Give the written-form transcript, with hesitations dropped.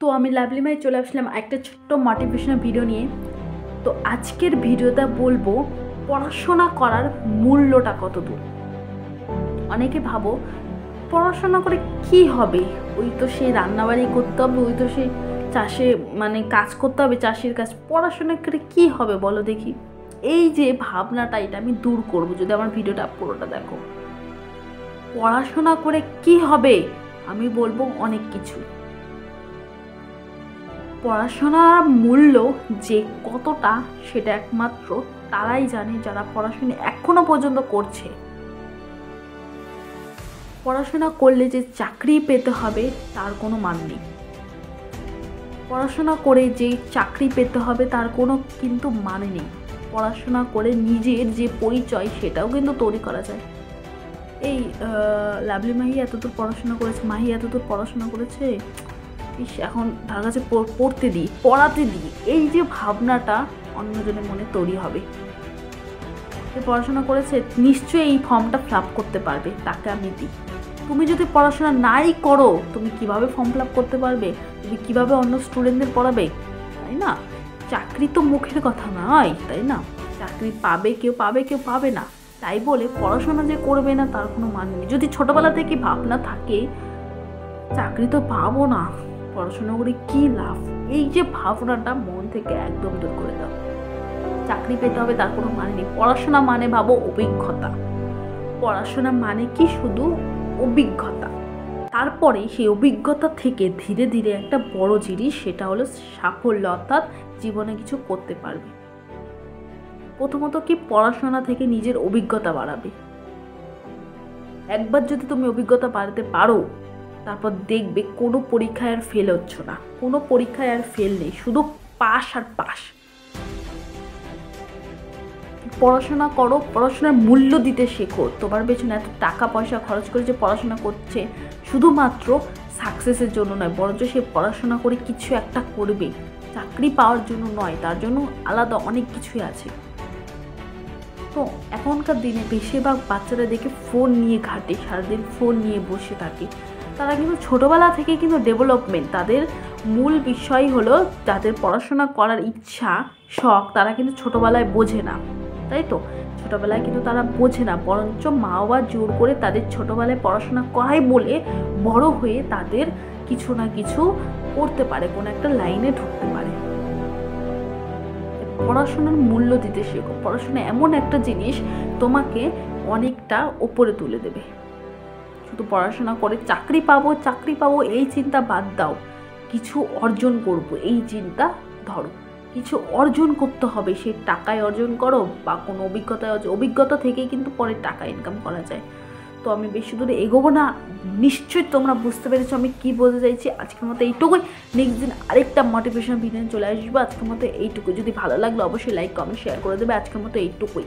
তো আমি লাভলিমায় চলে আসলাম একটা ছোট্ট মোটিভেশনাল ভিডিও নিয়ে। তো আজকের ভিডিওটা বলবো পড়াশোনা করার মূল্যটা কত দূর। অনেকে ভাবো পড়াশোনা করে কি হবে, ওই তো সেই রান্নাবাড়ি করতে হবে, ওই তো সেই চাষে কাজ করতে হবে, চাষের কাজ। পড়াশোনা করে কি হবে বলো দেখি। এই যে ভাবনাটা, এটা আমি দূর করবো যদি আমার ভিডিওটা পুরোটা দেখো। পড়াশোনা করে কি হবে? আমি বলবো অনেক কিছু। পড়াশোনার মূল্য যে কতটা সেটা একমাত্র তারাই জানে যারা পড়াশোনা এখনো পর্যন্ত করছে। পড়াশোনা করলে যে চাকরি পেতে হবে তার কোনো মান নেই। পড়াশোনা করে যে চাকরি পেতে হবে তার কোনো কিন্তু মানে নেই। পড়াশোনা করে নিজের যে পরিচয় সেটাও কিন্তু তৈরি করা যায়। এই লাভলি মাহি এতদূর পড়াশোনা করেছে, মাহি এতদূর পড়াশোনা করেছে, এখন তার কাছে পড়তে দিই, পড়াতে দিই, এই যে ভাবনাটা অন্যজনের মনে তৈরি হবে। যে পড়াশোনা করেছে নিশ্চয়ই এই ফর্মটা ফিল আপ করতে পারবে, তাকে আমি দিই। তুমি যদি পড়াশোনা নাই করো, তুমি কিভাবে ফর্ম ফিল আপ করতে পারবে? তুমি কিভাবে অন্য স্টুডেন্টদের পড়াবে? তাই না? চাকরি তো মুখের কথা নয়, তাই না? চাকরি পাবে কেউ, পাবে কেউ পাবে না। তাই বলে পড়াশোনা যে করবে না তার কোনো মানে নেই। যদি ছোটবেলা থেকে ভাবনা থাকে চাকরি তো পাবো না, পড়াশোনা করে কি লাভ, এই যে ভাবনাটা মন থেকে একদম দূর করে দাও। চাকরি পেতে হবে তার কোনো মানে নেই। পড়াশোনা মানে ভাবো অভিজ্ঞতা। পড়াশোনা মানে কি? শুধু অভিজ্ঞতা। তারপরে সেই অভিজ্ঞতা থেকে ধীরে ধীরে একটা বড় জিনিস, সেটা হলো সাফল্য, অর্থাৎ জীবনে কিছু করতে পারবে। প্রথমত কি, পড়াশোনা থেকে নিজের অভিজ্ঞতা বাড়াবে। একবার যদি তুমি অভিজ্ঞতা বাড়াতে পারো, তারপর দেখবে কোনো পরীক্ষায় আর ফেল হচ্ছ না, কোনো পরীক্ষায় আর ফেল নেই, শুধু পাস আর পাস। পড়াশোনা করো, পড়াশোনার মূল্য দিতে শেখো। তোমার পেছনে এত টাকা পয়সা খরচ করে যে পড়াশোনা করছে, শুধুমাত্র সাকসেসের জন্য নয়, বরঞ্চ সে পড়াশোনা করে কিছু একটা করবে, চাকরি পাওয়ার জন্য নয়, তার জন্য আলাদা অনেক কিছুই আছে। তো এখনকার দিনে বেশিরভাগ বাচ্চারা দেখে ফোন নিয়ে ঘাটে, সারাদিন ফোন নিয়ে বসে থাকে। তারা কিন্তু ছোটোবেলা থেকে কিন্তু ডেভেলপমেন্ট, তাদের মূল বিষয় হলো যাদের পড়াশোনা করার ইচ্ছা, শখ, তারা কিন্তু ছোটোবেলায় বোঝে না, তাই তো? ছোটোবেলায় কিন্তু তারা বোঝে না, বরঞ্চ মা বাবা জোর করে তাদের ছোটোবেলায় পড়াশোনা করায় বলে বড় হয়ে তাদের কিছু না কিছু করতে পারে, কোনো একটা লাইনে ঢুকতে পারে। পড়াশোনার মূল্য দিতে শেখো। পড়াশোনা এমন একটা জিনিস তোমাকে অনেকটা ওপরে তুলে দেবে। শুধু পড়াশোনা করে চাকরি পাবো এই চিন্তা বাদ দাও। কিছু অর্জন করব এই চিন্তা ধরো। কিছু অর্জন করতে হবে, সেই টাকায় অর্জন করো বা কোনো অভিজ্ঞতা থেকেই কিন্তু পরে টাকা ইনকাম করা যায়। তো আমি বেশি দূরে এগোবো না, নিশ্চয়ই তোমরা বুঝতে পেরেছো আমি কি বলতে চাইছি। আজকের মতো এইটুকুই, নেক্সট দিন আরেকটা মোটিভেশন ভিডিও চলে আসবো। আজকের মতো এইটুকুই। যদি ভালো লাগলো অবশ্যই লাইক কমেন্ট শেয়ার করে দেবে। আজকের মতো এইটুকুই।